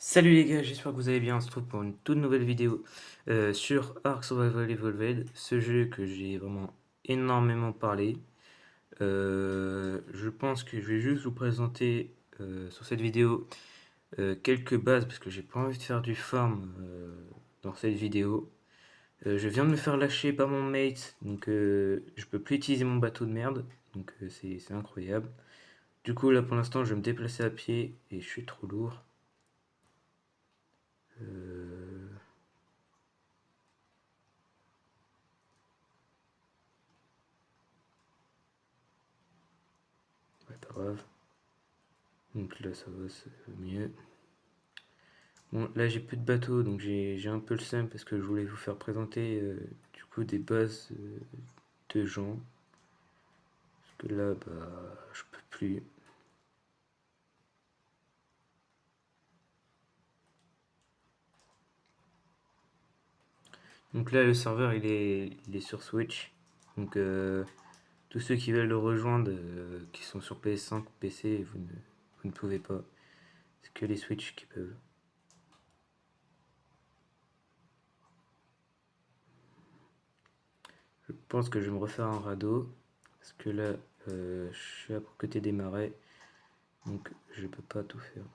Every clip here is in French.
Salut les gars, j'espère que vous allez bien. On se retrouve pour une toute nouvelle vidéo sur Ark Survival Evolved, ce jeu que j'ai vraiment énormément parlé. Je pense que je vais juste vous présenter sur cette vidéo quelques bases parce que j'ai pas envie de faire du farm dans cette vidéo. Je viens de me faire lâcher par mon mate, donc je peux plus utiliser mon bateau de merde, donc c'est incroyable. Du coup là pour l'instant je vais me déplacer à pied et je suis trop lourd. Euh, ouais, pas grave. Donc là ça va, c'est mieux. Bon, là j'ai plus de bateau, donc j'ai un peu le seum parce que je voulais vous faire présenter du coup des bases de gens. Parce que là, bah, je peux plus. Donc là le serveur il est sur Switch. Donc tous ceux qui veulent le rejoindre, qui sont sur PS5, PC, vous ne pouvez pas. C'est que les Switch qui peuvent. Je pense que je vais me refaire un radeau. Parce que là, je suis à côté des marais. Donc je peux pas tout faire.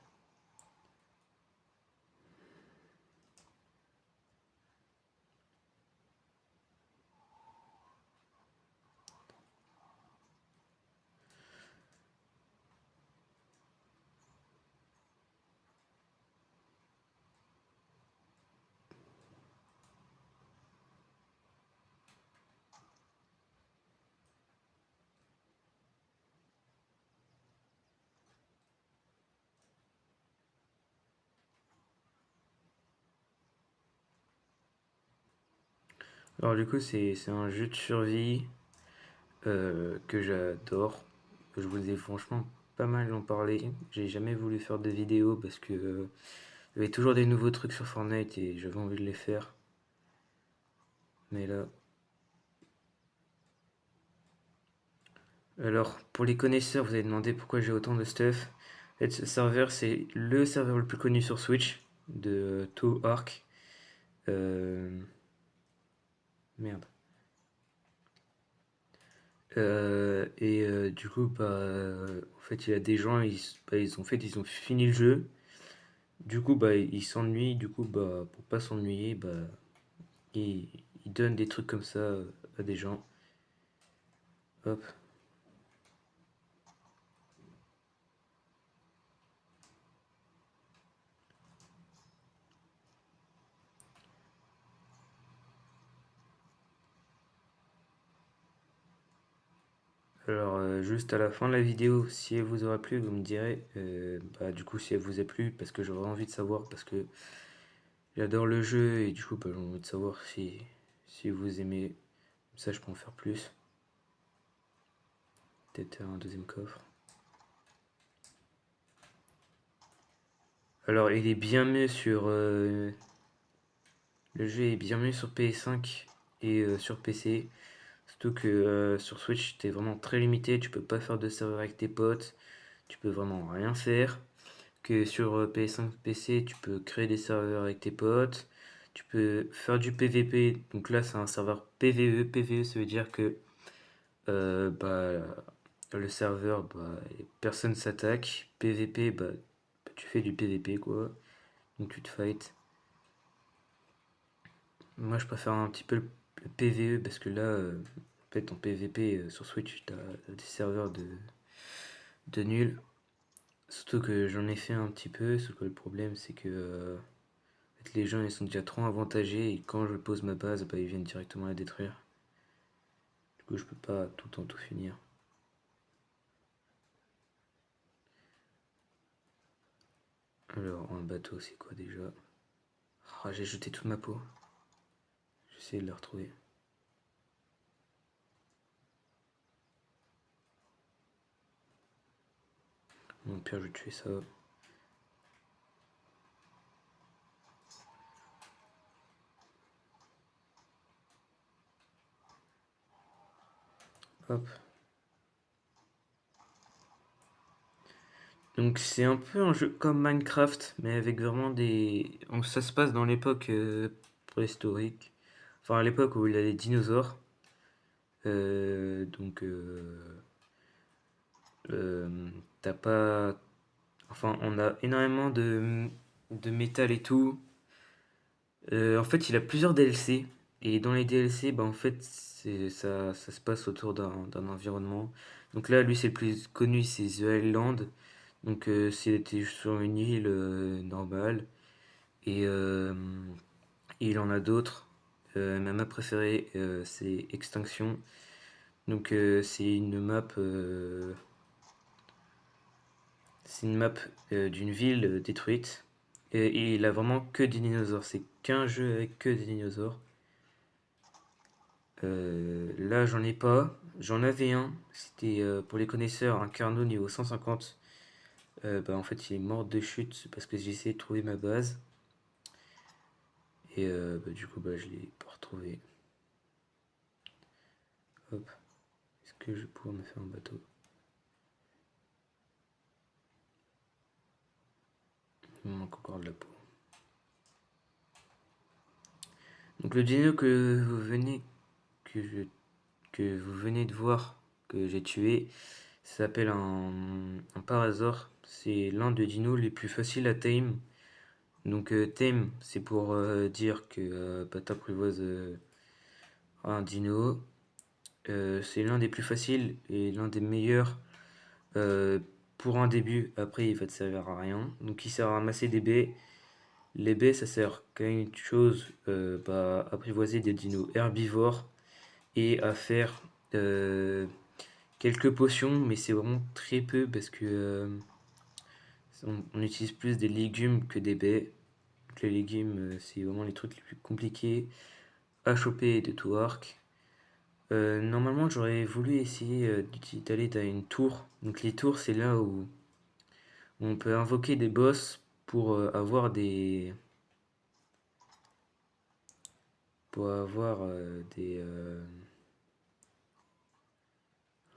Alors du coup c'est un jeu de survie que j'adore. Je vous ai franchement pas mal en parlé. J'ai jamais voulu faire de vidéos parce que il y avait toujours des nouveaux trucs sur Fortnite et j'avais envie de les faire. Mais là. Alors, pour les connaisseurs, vous avez demandé pourquoi j'ai autant de stuff. En fait, ce serveur, c'est le serveur le plus connu sur Switch de tout Arc. Euh, Merde. Du coup, bah, en fait, il y a des gens, ils ont fini le jeu. Du coup, bah, ils s'ennuient. Du coup, bah, pour pas s'ennuyer, bah, ils, ils donnent des trucs comme ça à des gens. Hop. Alors, juste à la fin de la vidéo, si elle vous aura plu, vous me direz, bah, du coup, si elle vous a plu, parce que j'aurais envie de savoir, parce que j'adore le jeu, et du coup, bah, j'ai envie de savoir si vous aimez. Comme ça, je peux en faire plus. Peut-être un deuxième coffre. Alors, il est bien mieux sur. Le jeu est bien mieux sur PS5 et sur PC. Surtout que sur Switch, t'es vraiment très limité. Tu peux pas faire de serveur avec tes potes. Tu peux vraiment rien faire. Que sur PS5, PC, tu peux créer des serveurs avec tes potes. Tu peux faire du PVP. Donc là, c'est un serveur PVE. PVE, ça veut dire que bah, le serveur, bah, personne s'attaque. PVP, bah, tu fais du PVP, quoi. Donc tu te fight. Moi, je préfère un petit peu le PVE parce que là, en fait, en PVP sur Switch, t'as des serveurs de nul. Surtout que j'en ai fait un petit peu, sauf que le problème, c'est que en fait, les gens ils sont déjà trop avantagés et quand je pose ma base, bah, ils viennent directement la détruire. Du coup, je peux pas tout le temps tout finir. Alors, un bateau, c'est quoi déjà? Ah, j'ai jeté toute ma peau. J'essaie de la retrouver. Mon pire, je vais tuer ça. Hop. Donc c'est un peu un jeu comme Minecraft, mais avec vraiment des... Ça se passe dans l'époque préhistorique. Enfin à l'époque où il y a les dinosaures. Donc euh, t'as pas... Enfin on a énormément de métal et tout. En fait il a plusieurs DLC. Et dans les DLC, bah en fait ça se passe autour d'un environnement. Donc là lui c'est le plus connu, c'est The Island. Donc c'était sur une île normale. Et il en a d'autres. Ma map préférée, c'est Extinction. Donc c'est une map d'une ville détruite. Et il a vraiment que des dinosaures. C'est qu'un jeu avec que des dinosaures. Là, j'en ai pas. J'en avais un. C'était pour les connaisseurs un Carnot niveau 150. Bah, en fait, il est mort de chute parce que j'ai essayé de trouver ma base. Et bah, du coup, bah, je l'ai pas retrouvé. Hop. Est-ce que je vais pouvoir me faire un bateau? Il me manque encore de la peau. Donc le dino que, je- que vous venez de voir, que j'ai tué, ça s'appelle un parasaure. C'est l'un des dinos les plus faciles à tame. Donc tame, c'est pour dire que bah, t'apprivoises un dino. C'est l'un des plus faciles et l'un des meilleurs pour un début. Après, il va te servir à rien. Donc il sert à ramasser des baies. Les baies, ça sert qu'à une chose, bah, apprivoiser des dinos herbivores et à faire quelques potions, mais c'est vraiment très peu parce que on utilise plus des légumes que des baies. Donc les légumes, c'est vraiment les trucs les plus compliqués à choper et de tout arc. Normalement, j'aurais voulu essayer d'aller dans une tour. Donc les tours, c'est là où on peut invoquer des boss pour avoir des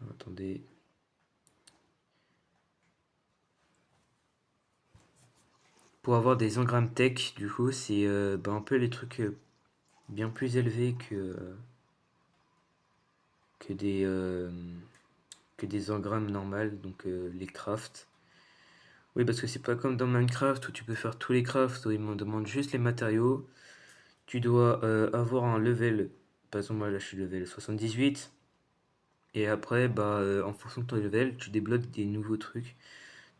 attendez. Pour avoir des engrammes tech, du coup, c'est bah, un peu les trucs bien plus élevés que des, euh, que des engrammes normales, donc les crafts. Oui, parce que c'est pas comme dans Minecraft où tu peux faire tous les crafts, où ils me demandent juste les matériaux. Tu dois avoir un level, par exemple, moi là je suis level 78, et après, bah, en fonction de ton level, tu débloques des nouveaux trucs.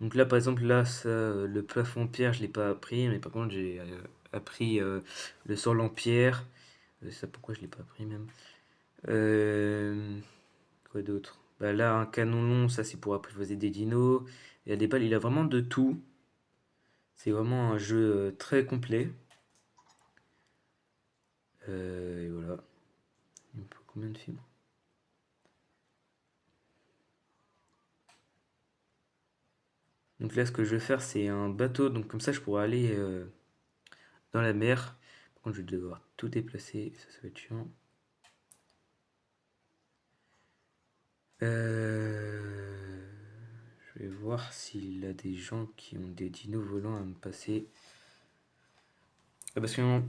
Donc là, par exemple, là, ça, le plafond pierre, je l'ai pas appris, mais par contre, j'ai appris le sol en pierre. Ça, pourquoi je l'ai pas appris même? Euh, quoi d'autre? Bah là, un canon long, ça c'est pour apprivoiser des dinos. Il y a des balles, il a vraiment de tout. C'est vraiment un jeu très complet. Et voilà. Il me faut combien de fibres? Donc là, ce que je vais faire, c'est un bateau. Donc comme ça, je pourrais aller dans la mer. Par contre, je vais devoir tout déplacer. Ça va être chiant. Euh, je vais voir s'il y a des gens qui ont des dinos volants à me passer. Parce qu'en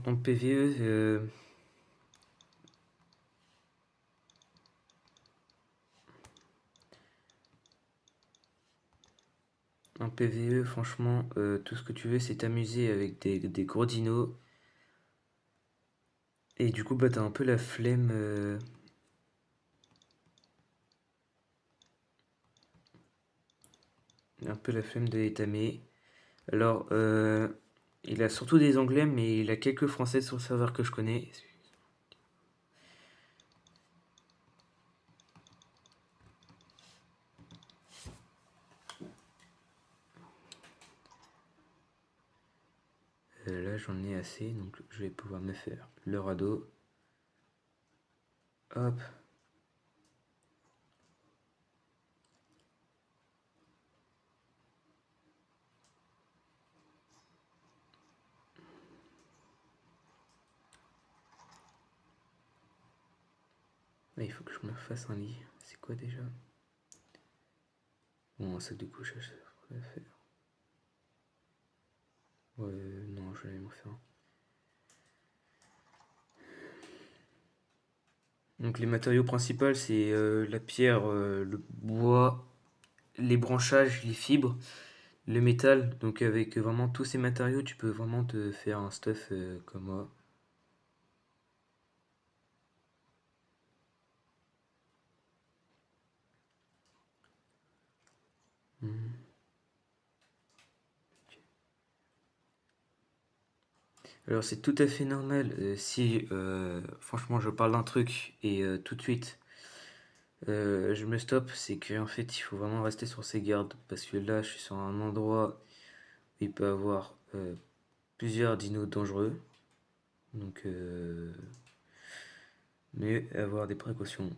PvE, franchement, tout ce que tu veux, c'est t'amuser avec des gros dinos. Et du coup, bah, t'as un peu la flemme de les tamer. Alors, il a surtout des anglais, mais il a quelques français sur le serveur que je connais. Là, j'en ai assez, donc je vais pouvoir me faire le radeau. Hop. Ah, il faut que je me fasse un lit. C'est quoi déjà? Bon, un sac de couchage, ça devrait faire. Ouais, non, je vais m'en faire un. Donc les matériaux principaux, c'est la pierre, le bois, les branchages, les fibres, le métal. Donc avec vraiment tous ces matériaux, tu peux vraiment te faire un stuff comme moi. Hmm. Alors c'est tout à fait normal si franchement je parle d'un truc et tout de suite je me stoppe, c'est qu'en fait il faut vraiment rester sur ses gardes parce que là je suis sur un endroit où il peut y avoir plusieurs dinos dangereux. Donc mais avoir des précautions.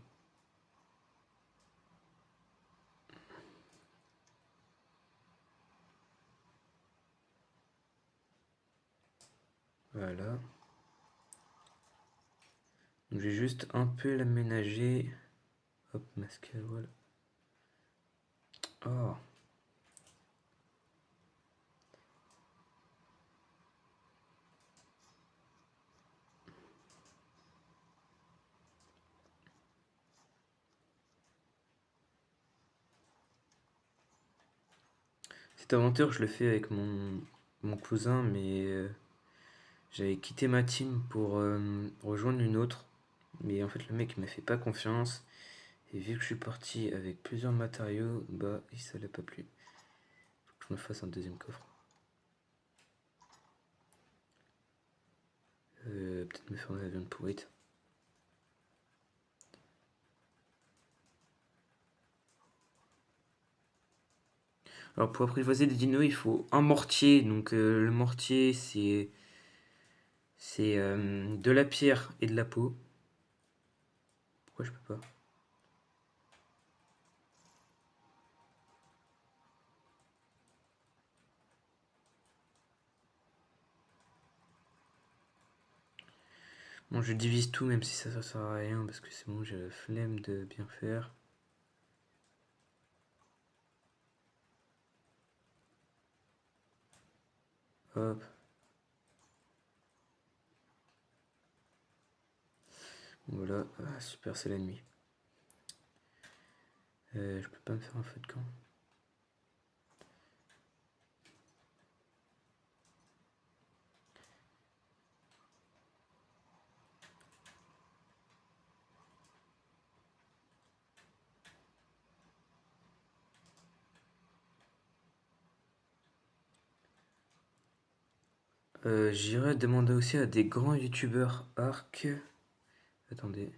Voilà. Donc je vais juste un peu l'aménager. Hop, masque à voile. Oh, cette aventure je le fais avec mon cousin mais j'avais quitté ma team pour rejoindre une autre. Mais en fait le mec il m'a fait pas confiance. Et vu que je suis parti avec plusieurs matériaux, bah ça l'a pas plu. Faut que je me fasse un deuxième coffre. Peut-être me faire un avion de pourrite. Alors pour apprivoiser des dinos, il faut un mortier. Donc le mortier c'est de la pierre et de la peau. Pourquoi je peux pas? Bon, je divise tout même si ça sert à rien parce que c'est bon, j'ai la flemme de bien faire. Hop, voilà. Ah, super, c'est la nuit. Je peux pas me faire un feu de camp. J'irai demander aussi à des grands youtubeurs arc. Attendez.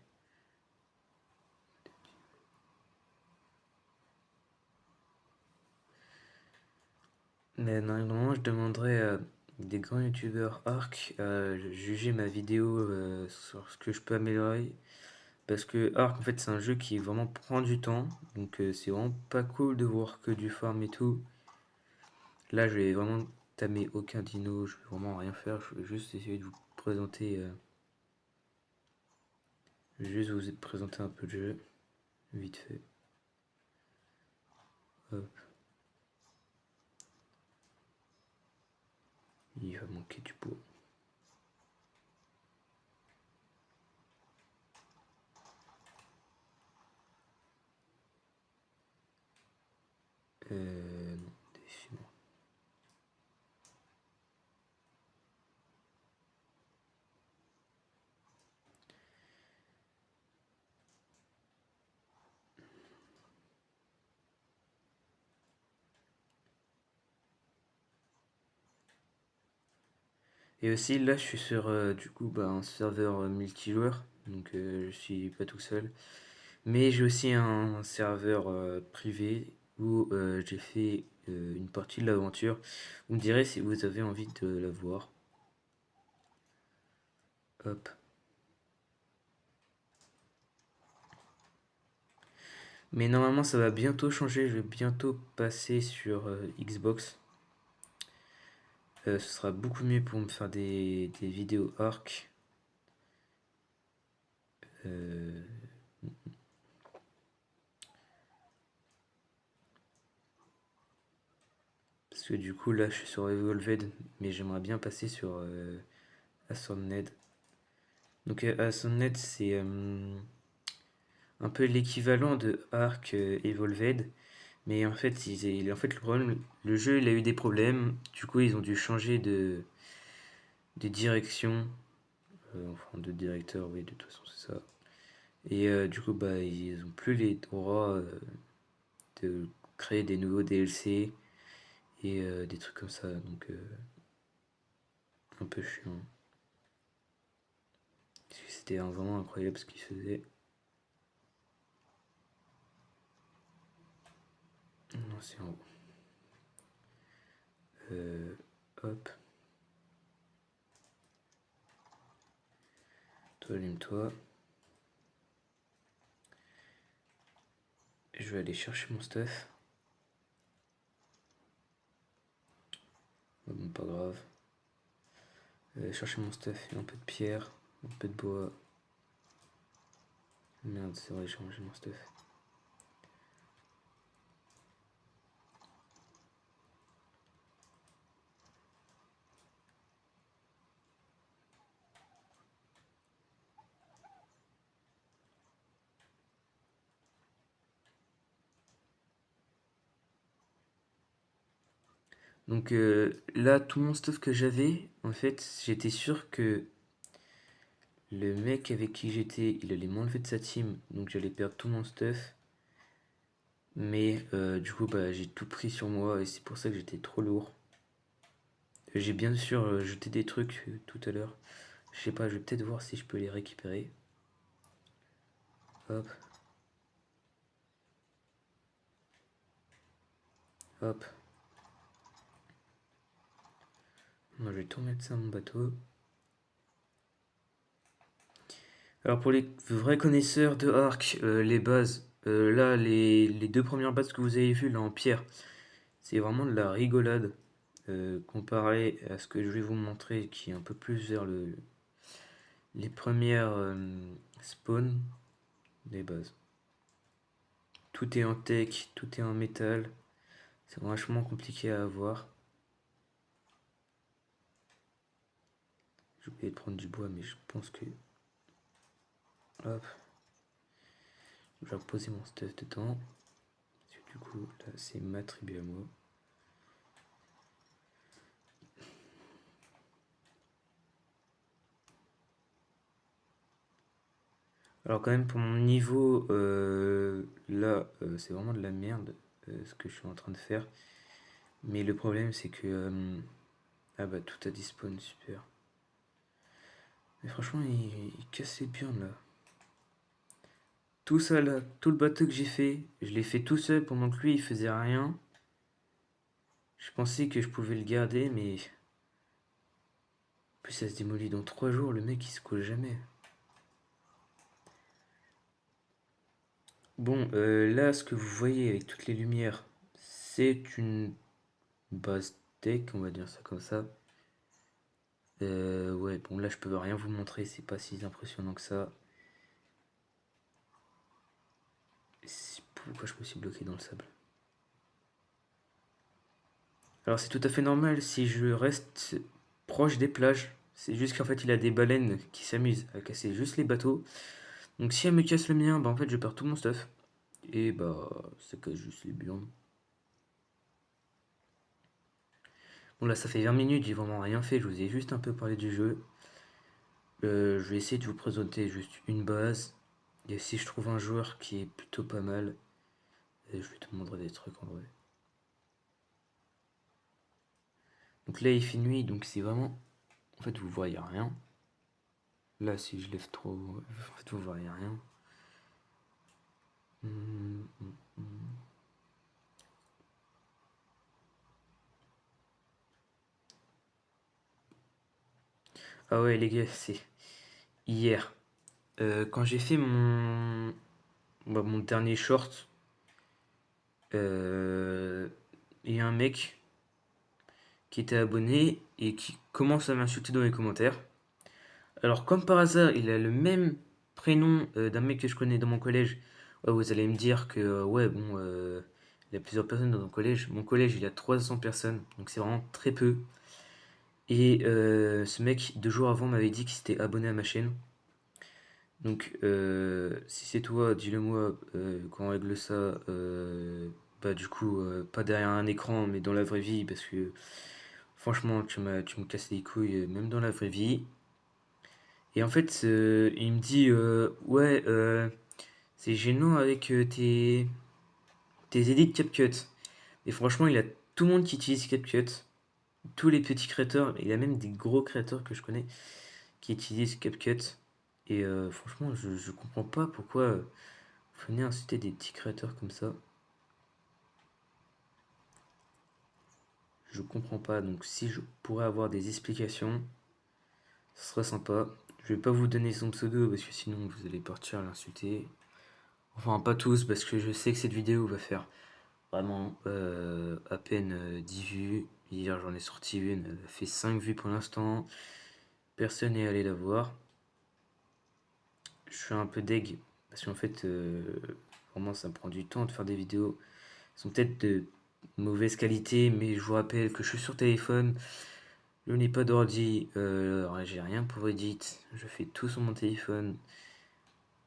Mais normalement, je demanderai à des grands youtubeurs arc à juger ma vidéo sur ce que je peux améliorer. Parce que Ark, en fait, c'est un jeu qui vraiment prend du temps. Donc, c'est vraiment pas cool de voir que du farm et tout. Là, je vais vraiment tamer aucun dino. Je vais vraiment rien faire. Je vais juste essayer de vous présenter. Juste vous présenter un peu de jeu. Vite fait. Hop. Il va manquer du pot. Non, décidément. Et aussi, là, je suis sur du coup bah, un serveur multijoueur. Donc, je suis pas tout seul. Mais j'ai aussi un serveur privé où j'ai fait une partie de l'aventure. Vous me direz si vous avez envie de la voir. Hop. Mais normalement, ça va bientôt changer. Je vais bientôt passer sur Xbox. Ce sera beaucoup mieux pour me faire des vidéos arc. Euh, Parce que du coup, là, je suis sur Evolved, mais j'aimerais bien passer sur Ascended. Donc, Ascended, c'est un peu l'équivalent de Arc Evolved. Mais en fait, le problème, le jeu, il a eu des problèmes. Du coup, ils ont dû changer de direction. Enfin, de directeur, oui, de toute façon, c'est ça. Et du coup, bah, ils ont plus les droits de créer des nouveaux DLC et des trucs comme ça. Donc, un peu chiant. Parce que c'était vraiment incroyable ce qu'ils faisaient. Non, c'est en haut. Hop. Toi, allume-toi. Je vais aller chercher mon stuff. Bon, pas grave. Chercher mon stuff et un peu de pierre, un peu de bois. Merde, c'est vrai, j'ai rangé mon stuff. Donc là, tout mon stuff que j'avais, en fait, j'étais sûr que le mec avec qui j'étais, il allait m'enlever de sa team, donc j'allais perdre tout mon stuff. Mais du coup, bah, j'ai tout pris sur moi et c'est pour ça que j'étais trop lourd. J'ai bien sûr jeté des trucs tout à l'heure. Je sais pas, je vais peut-être voir si je peux les récupérer. Hop, hop. Moi, je vais tout mettre ça à mon bateau. Alors pour les vrais connaisseurs de Arc, les bases, là les deux premières bases que vous avez vues là en pierre, c'est vraiment de la rigolade comparé à ce que je vais vous montrer qui est un peu plus vers les premières spawns des bases. Tout est en tech, tout est en métal, c'est vachement compliqué à avoir. J'ai oublié de prendre du bois mais je pense que... Hop, je vais reposer mon stuff dedans. Parce que du coup là c'est ma tribu à moi. Alors quand même pour mon niveau, là, c'est vraiment de la merde ce que je suis en train de faire. Mais le problème c'est que... ah bah tout a dispawn, super. Mais franchement il casse les burnes là. Tout ça là, tout le bateau que j'ai fait, je l'ai fait tout seul pendant que lui il faisait rien. Je pensais que je pouvais le garder mais... En plus ça se démolit dans 3 jours, le mec il se colle jamais. Bon, là ce que vous voyez avec toutes les lumières, c'est une base tech, on va dire ça comme ça. Ouais, bon là je peux rien vous montrer, c'est pas si impressionnant que ça. Pourquoi je me suis bloqué dans le sable? Alors c'est tout à fait normal si je reste proche des plages. C'est juste qu'en fait il a des baleines qui s'amusent à casser juste les bateaux. Donc si elle me casse le mien, bah en fait je perds tout mon stuff. Et bah ça casse juste les burnes. Bon là ça fait 20 minutes, j'ai vraiment rien fait, je vous ai juste un peu parlé du jeu. Je vais essayer de vous présenter juste une base. Et si je trouve un joueur qui est plutôt pas mal, je vais te montrer des trucs en vrai. Donc là il fait nuit, donc c'est vraiment... En fait vous voyez rien. Là si je lève trop... En fait vous voyez rien. Hum, hum, hum. Ah ouais les gars, c'est hier. Quand j'ai fait mon dernier short, il y a un mec qui était abonné et qui commence à m'insulter dans les commentaires. Alors comme par hasard, il a le même prénom d'un mec que je connais dans mon collège. Ouais, vous allez me dire que ouais bon, il y a plusieurs personnes dans mon collège. Mon collège, il y a 300 personnes, donc c'est vraiment très peu. Et ce mec, 2 jours avant, m'avait dit qu'il s'était abonné à ma chaîne. Donc, si c'est toi, dis-le moi quand on règle ça. Bah, du coup, pas derrière un écran, mais dans la vraie vie, parce que franchement, tu me casses les couilles, même dans la vraie vie. Et en fait, il me dit, ouais, c'est gênant avec tes edits CapCut. Et franchement, il a tout le monde qui utilise CapCut. Tous les petits créateurs, il y a même des gros créateurs que je connais qui utilisent CapCut. Et franchement, je comprends pas pourquoi vous venez inciter des petits créateurs comme ça. Je comprends pas. Donc si je pourrais avoir des explications, ce serait sympa. Je vais pas vous donner son pseudo parce que sinon vous allez partir à l'insulter. Enfin, pas tous, parce que je sais que cette vidéo va faire vraiment à peine 10 vues. Hier, j'en ai sorti une, elle a fait 5 vues pour l'instant. Personne n'est allé la voir. Je suis un peu deg, parce qu'en fait, vraiment, ça me prend du temps de faire des vidéos. Elles sont peut-être de mauvaise qualité, mais je vous rappelle que je suis sur téléphone. Je n'ai pas d'ordi, j'ai rien pour edit. Je fais tout sur mon téléphone.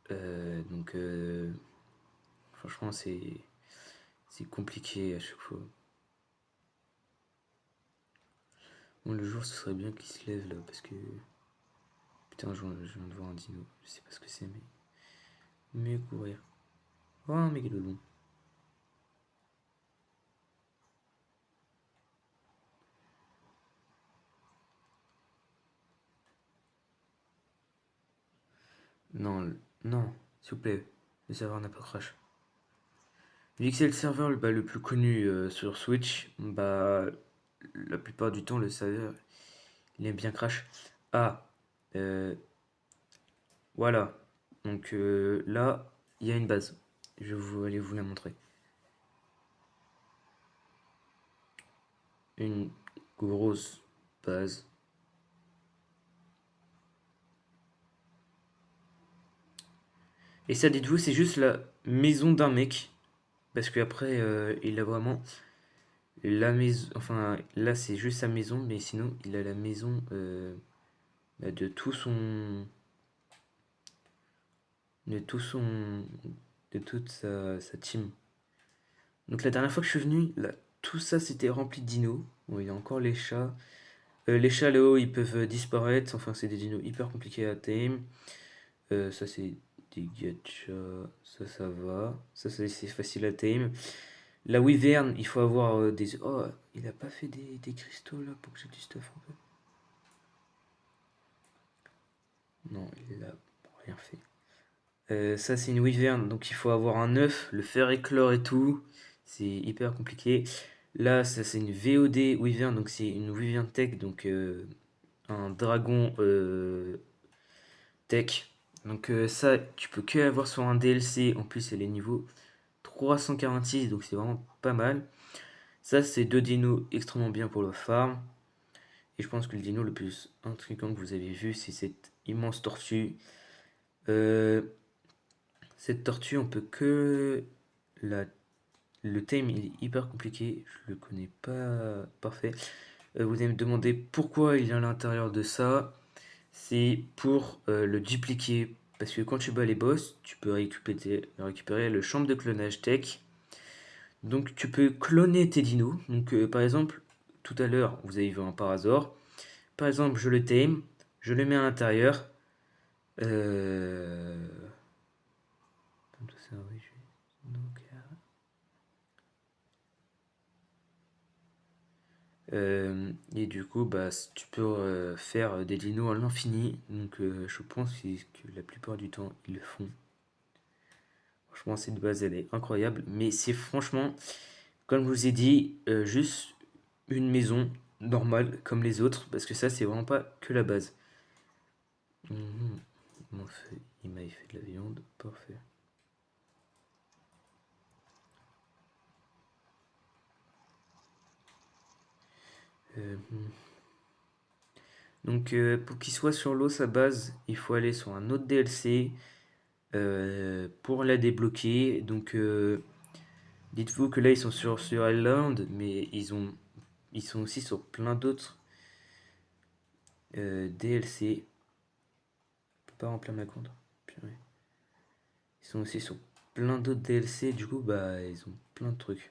Donc, franchement, c'est compliqué à chaque fois. Bon, le jour, ce serait bien qu'il se lève là, parce que. Putain, je viens de voir un dino. Je sais pas ce que c'est, mais. Mieux courir. Oh, un mégalodon. Non, non, s'il vous plaît. Le serveur n'a pas crash. Vu que c'est le serveur le plus connu sur Switch, bah. La plupart du temps, le serveur, il aime bien crash. Ah, euh, voilà. Donc là, il y a une base. Je vais aller vous la montrer. Une grosse base. Et ça, dites-vous, c'est juste la maison d'un mec. Parce qu'après, il a vraiment la maison. Enfin, là, c'est juste sa maison. Mais sinon, il a la maison bah, de tout son. De tout son. De toute sa team. Donc la dernière fois que je suis venu, là, tout ça c'était rempli de dinos. Bon, il y a encore les chats. Les chats là-haut, ils peuvent disparaître. Enfin, c'est des dinos hyper compliqués à tame. Ça, c'est des gachas. Ça va. Ça, c'est facile à tame. La wyvern, il faut avoir des. Oh, il a pas fait des cristaux là pour que j'ai du stuff un peu. Non, il a rien fait. Ça, c'est une wyvern, donc il faut avoir un œuf, le faire éclore et tout. C'est hyper compliqué. Là, ça, c'est une VOD wyvern, donc c'est une wyvern tech, donc un dragon tech. Donc ça, tu peux que avoir sur un DLC. En plus, elle est niveau 346, donc c'est vraiment pas mal. Ça, c'est deux dinos extrêmement bien pour le farm. Et je pense que le dino le plus intriguant que vous avez vu, c'est cette immense tortue. Euh, Cette tortue, on peut que la... Le thème il est hyper compliqué, je le connais pas parfait. Vous allez me demander pourquoi il est à l'intérieur de ça. C'est pour le dupliquer. Parce que quand tu bats les boss, tu peux récupérer le champ de clonage tech. Donc tu peux cloner tes dinos. Donc par exemple, tout à l'heure, vous avez vu un parasaur. Par exemple, je le tame, je le mets à l'intérieur. Euh... Et du coup, bah, tu peux faire des dinos à l'infini. Donc, je pense que la plupart du temps, ils le font. Franchement, cette base, elle est incroyable. Mais c'est franchement, comme je vous ai dit, juste une maison normale comme les autres. Parce que ça, c'est vraiment pas que la base. Mhm. Il m'a fait de la viande. Parfait. Hmm. Donc, pour qu'il soit sur l'eau, sa base, il faut aller sur un autre DLC pour la débloquer. Donc, Dites-vous que là, ils sont sur Island, mais ils sont aussi sur plein d'autres DLC. Je peux pas remplir ma compte. Purée. Ils sont aussi sur plein d'autres DLC, du coup, bah, ils ont plein de trucs.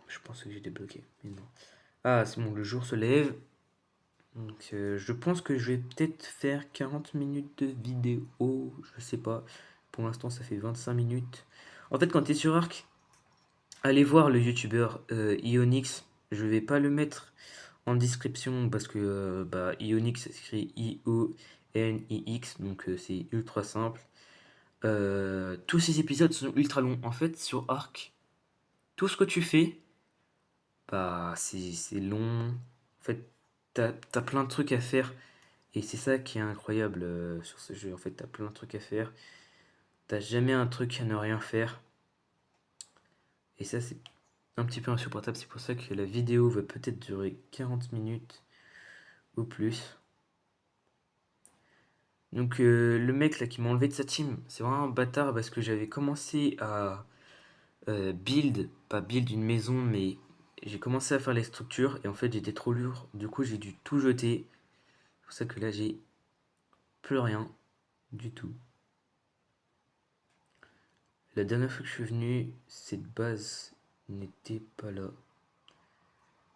Je pense que j'ai débloqué, mais non. Ah, c'est bon, le jour se lève. Donc, je pense que je vais peut-être faire 40 minutes de vidéo. Je sais pas. Pour l'instant, ça fait 25 minutes. En fait, quand tu es sur Arc, allez voir le youtubeur Ionix. Je vais pas le mettre en description parce que bah, Ionix s'écrit I-O-N-I-X. Donc, c'est ultra simple. Tous ces épisodes sont ultra longs. En fait, sur Arc, tout ce que tu fais, bah, c'est long. En fait, t'as plein de trucs à faire. Et c'est ça qui est incroyable sur ce jeu. En fait, t'as plein de trucs à faire. T'as jamais un truc à ne rien faire. Et ça, c'est un petit peu insupportable. C'est pour ça que la vidéo va peut-être durer 40 minutes ou plus. Donc, le mec là qui m'a enlevé de sa team, c'est vraiment un bâtard parce que j'avais commencé à pas build une maison, mais j'ai commencé à faire les structures et en fait j'étais trop lourd. Du coup, j'ai dû tout jeter. C'est pour ça que là, j'ai plus rien du tout. La dernière fois que je suis venu, cette base n'était pas là.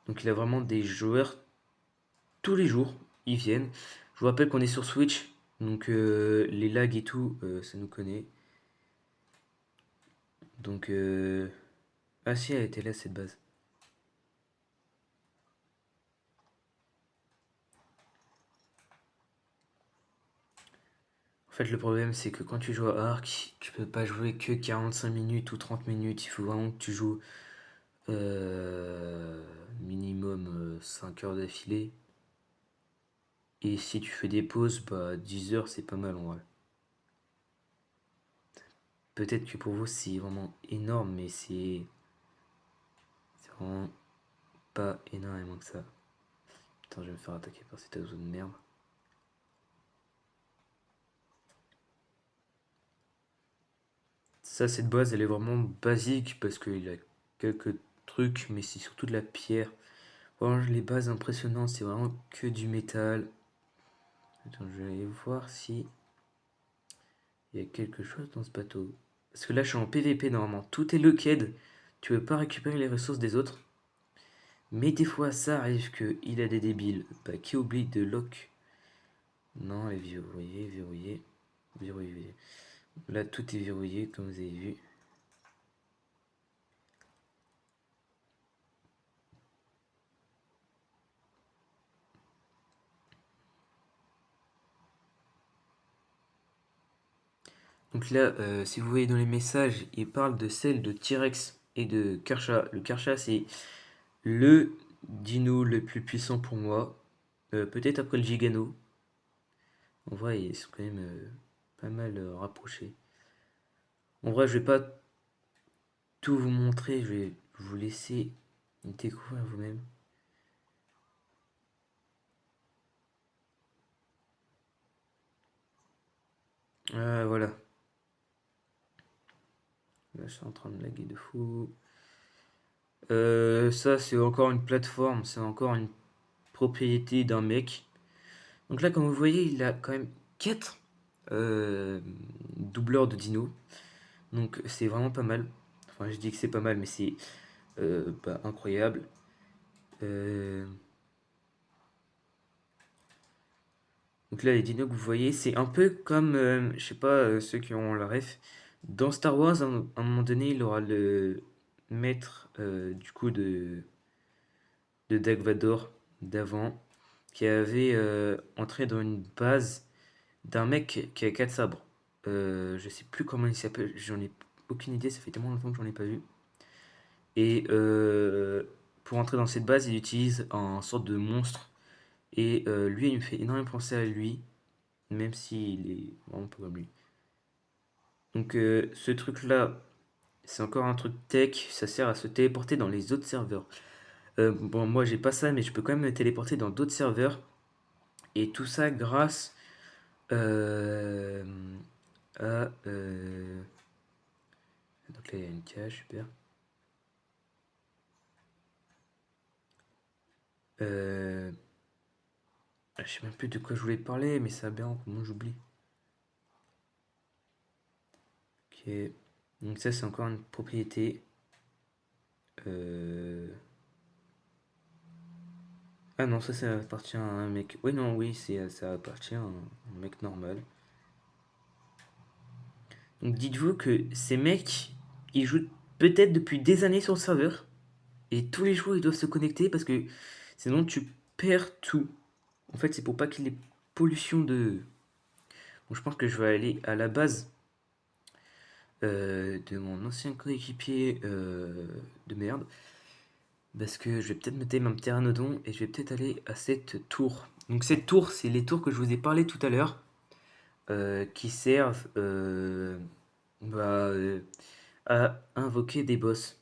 Donc il a vraiment des joueurs tous les jours, ils viennent. Je vous rappelle qu'on est sur Switch, donc les lags et tout, ça nous connaît. Donc ah si, elle était là cette base. En fait, le problème c'est que quand tu joues à Ark, tu peux pas jouer que 45 minutes ou 30 minutes. Il faut vraiment que tu joues minimum 5 heures d'affilée. Et si tu fais des pauses, bah 10 heures c'est pas mal en vrai. Peut-être que pour vous c'est vraiment énorme, mais c'est vraiment pas énormément que ça. Putain, je vais me faire attaquer par cet oiseau de merde. Ça, cette base, elle est vraiment basique parce qu'il a quelques trucs, mais c'est surtout de la pierre. Vraiment, les bases impressionnantes, c'est vraiment que du métal. Attends, je vais aller voir si il y a quelque chose dans ce bateau. Parce que là, je suis en PVP normalement. Tout est locked. Tu peux pas récupérer les ressources des autres. Mais des fois, ça arrive qu'il a des débiles bah, qui oublient de lock. Non, elle est verrouillée, verrouillée, verrouillée. Là, tout est verrouillé, comme vous avez vu. Donc là, si vous voyez dans les messages, il parle de celle de T-Rex et de Kersha. Le Kersha, c'est le dino le plus puissant pour moi. Peut-être après le Gigano. En vrai, ils sont quand même pas mal rapprochés. En vrai, je vais pas tout vous montrer, je vais vous laisser découvrir vous-même. Voilà. Là, je suis en train de laguer de fou. Ça, c'est encore une plateforme, c'est encore une propriété d'un mec. Donc là, comme vous voyez, il a quand même 4 doubleurs de dino. Donc c'est vraiment pas mal. Enfin, je dis que c'est pas mal, mais c'est bah, incroyable. Euh, donc là, les dinos que vous voyez, c'est un peu comme, je sais pas, ceux qui ont la ref. Dans Star Wars, à un moment donné, il aura le maître du coup de Dark Vador d'avant qui avait entré dans une base d'un mec qui a 4 sabres. Je sais plus comment il s'appelle, j'en ai aucune idée, ça fait tellement longtemps que j'en ai pas vu. Et pour entrer dans cette base, il utilise un sorte de monstre. Et lui, il me fait énormément penser à lui, même s'il est vraiment pas comme lui. Donc ce truc-là, c'est encore un truc tech, ça sert à se téléporter dans les autres serveurs. Bon, moi j'ai pas ça, mais je peux quand même me téléporter dans d'autres serveurs. Et tout ça grâce euh, à... Donc là, il y a une cage, super. Je sais même plus de quoi je voulais parler, mais ça bien, comment j'oublie. Ok. Donc ça, c'est encore une propriété. Ah non, ça appartient à un mec. Oui, non, oui, ça appartient à un mec normal. Donc dites-vous que ces mecs, ils jouent peut-être depuis des années sur le serveur. Et tous les jours, ils doivent se connecter parce que sinon tu perds tout. En fait, c'est pour pas qu'il y ait pollution de... Donc je pense que je vais aller à la base de mon ancien coéquipier de merde. Parce que je vais peut-être mettre un pteranodon et je vais peut-être aller à cette tour. Donc cette tour, c'est les tours que je vous ai parlé tout à l'heure. Qui servent bah, à invoquer des boss.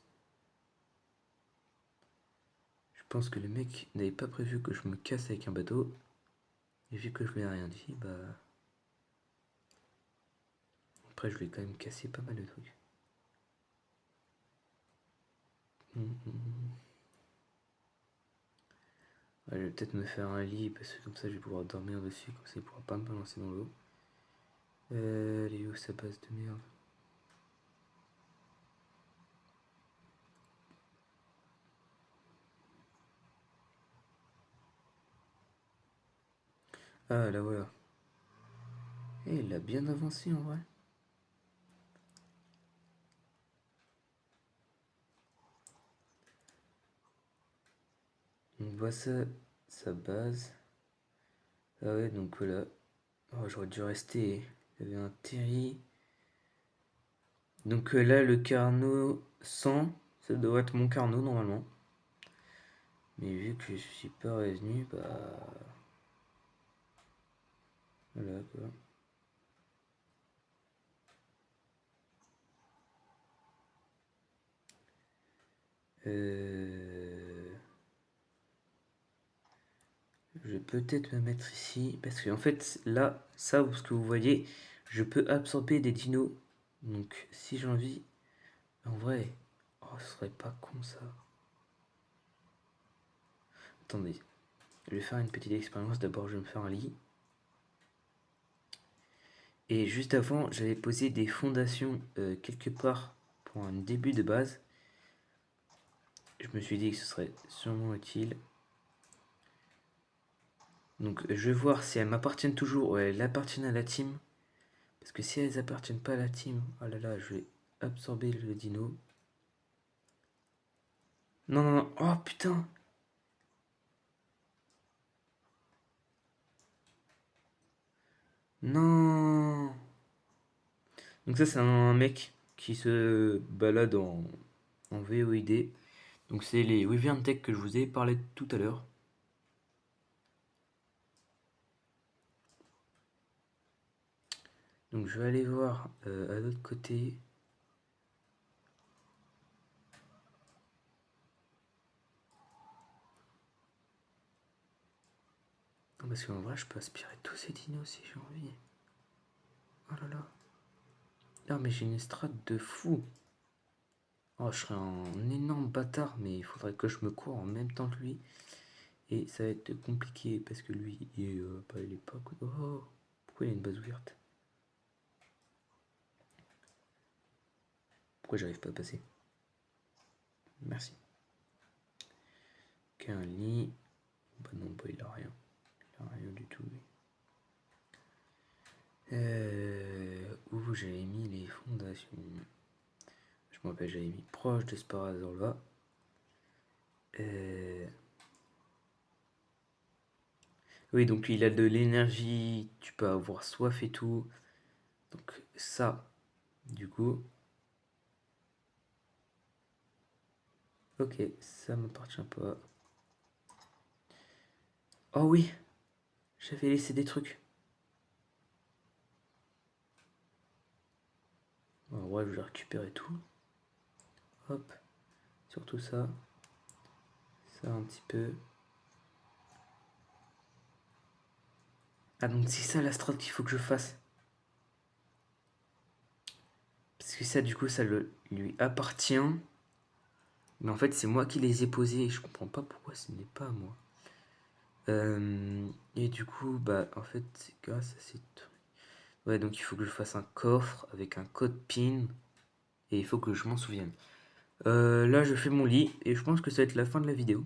Je pense que le mec n'avait pas prévu que je me casse avec un bateau. Et vu que je lui ai rien dit, bah... Après, je lui ai quand même cassé pas mal de trucs. Ouais, je vais peut-être me faire un lit, parce que comme ça, je vais pouvoir dormir dessus. Comme ça, il pourra pas me balancer dans l'eau. Elle est où sa base de merde? Ah, là voilà. Et il a bien avancé en vrai. On voit ça, sa base. Ah ouais, donc voilà. Oh, j'aurais dû rester. Il y avait un terri. Donc là, le Carnot 100, ça doit être mon Carnot normalement. Mais vu que je suis pas revenu, bah... Voilà quoi. Je vais peut-être me mettre ici. Parce qu'en fait, là, ça, ce que vous voyez, je peux absorber des dinos. Donc si j'ai envie... En vrai... Oh, ce serait pas con ça. Attendez. Je vais faire une petite expérience. D'abord, je vais me faire un lit. Et juste avant, j'avais posé des fondations quelque part pour un début de base. Je me suis dit que ce serait sûrement utile. Donc je vais voir si elles m'appartiennent toujours ou elles appartiennent à la team. Parce que si elles appartiennent pas à la team, oh là là, je vais absorber le dino. Non, non, non, oh putain. Non. Donc ça c'est un mec qui se balade en VOID. Donc c'est les Wyvern Tech que je vous ai parlé tout à l'heure. Donc je vais aller voir à l'autre côté. Parce qu'en vrai je peux aspirer tous ces dinos si j'ai envie. Oh là là. Non mais j'ai une strat de fou. Oh, je serais un énorme bâtard, mais il faudrait que je me cours en même temps que lui. Et ça va être compliqué parce que lui, il est pas... Oh, pourquoi il y a une base ouverte? Pourquoi j'arrive pas à passer? Merci. Qu'un lit. Bah non, bah il a rien. Il a rien du tout, lui. Où j'avais mis les fondations? Je me rappelle, j'avais mis proche de Sparazorva. Oui, donc il a de l'énergie, tu peux avoir soif et tout. Donc ça, du coup... Ok, ça m'appartient pas. Oh oui, j'avais laissé des trucs. En vrai, je vais récupérer tout. Hop, surtout ça. Ça un petit peu. Ah donc c'est ça la strat qu'il faut que je fasse. Parce que ça, du coup, ça lui appartient. Mais en fait, c'est moi qui les ai posés et je comprends pas pourquoi ce n'est pas à moi. Et du coup, bah, en fait, c'est grâce à ces trucs. Ouais, donc il faut que je fasse un coffre avec un code PIN et il faut que je m'en souvienne. Là, je fais mon lit et je pense que ça va être la fin de la vidéo.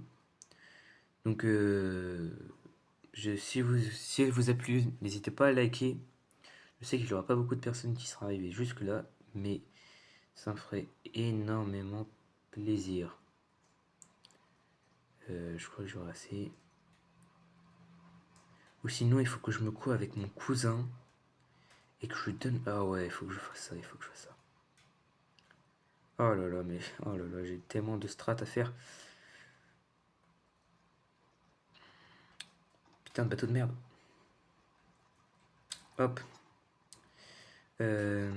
Donc, si elle vous a plu, n'hésitez pas à liker. Je sais qu'il n'y aura pas beaucoup de personnes qui seront arrivées jusque-là, mais ça me ferait énormément plaisir. Je crois que j'aurai assez. Ou sinon, il faut que je me coue avec mon cousin et que je lui donne. Ah ouais, il faut que je fasse ça, il faut que je fasse ça. Oh là là, mais oh là là, j'ai tellement de strats à faire. Putain de bateau de merde. Hop. Je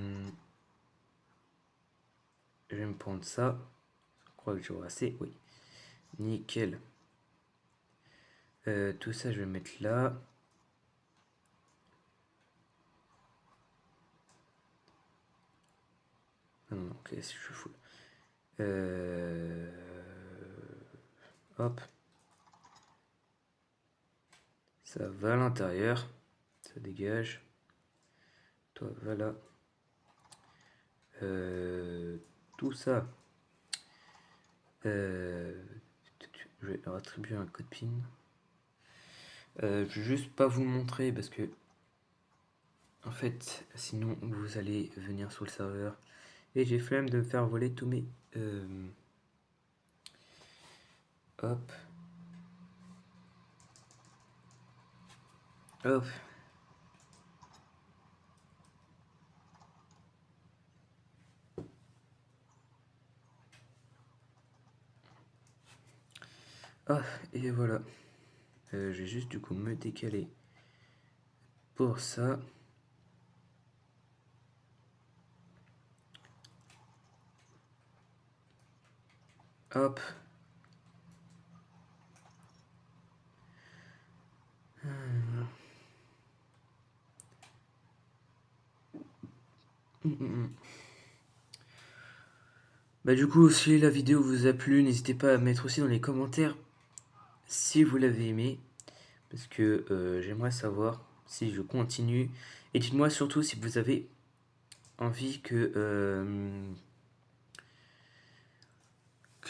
vais me prendre ça. Je crois que j'aurai assez. Oui. Nickel. Tout ça, je vais mettre là. Ah non, ok, si je suis full. Hop. Ça va à l'intérieur. Ça dégage. Toi, voilà. Tout ça. Je vais leur attribuer un code PIN. Je vais juste pas vous le montrer parce que en fait sinon vous allez venir sur le serveur et j'ai flemme de me faire voler tous mes hop hop. Ah, et voilà. Je vais juste du coup me décaler pour ça. Hop. Bah du coup, si la vidéo vous a plu, n'hésitez pas à mettre aussi dans les commentaires si vous l'avez aimé. Parce que j'aimerais savoir si je continue. Et dites-moi surtout si vous avez envie que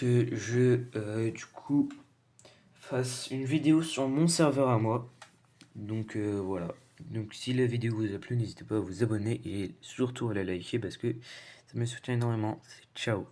je du coup fasse une vidéo sur mon serveur à moi. Donc voilà. Donc si la vidéo vous a plu, n'hésitez pas à vous abonner et surtout à la liker parce que ça me soutient énormément. Ciao.